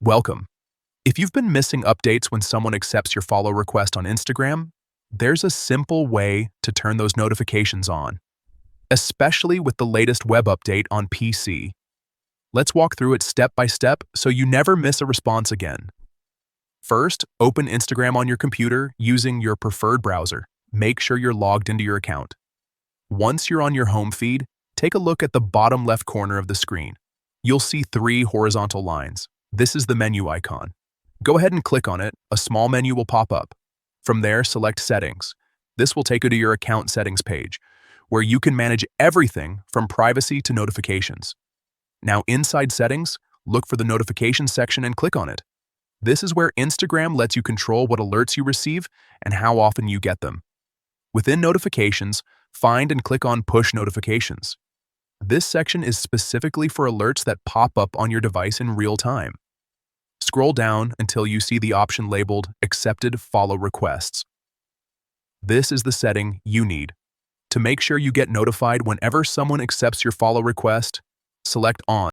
Welcome. If you've been missing updates when someone accepts your follow request on Instagram, there's a simple way to turn those notifications on, especially with the latest web update on PC. Let's walk through it step by step so you never miss a response again. First, open Instagram on your computer using your preferred browser. Make sure you're logged into your account. Once you're on your home feed, take a look at the bottom left corner of the screen. You'll see three horizontal lines. This is the menu icon. Go ahead and click on it. A small menu will pop up. From there, select Settings. This will take you to your account settings page, where you can manage everything from privacy to notifications. Now, inside Settings, look for the Notifications section and click on it. This is where Instagram lets you control what alerts you receive and how often you get them. Within Notifications, find and click on Push Notifications. This section is specifically for alerts that pop up on your device in real time. Scroll down until you see the option labeled Accepted Follow Requests. This is the setting you need. To make sure you get notified whenever someone accepts your follow request, select On.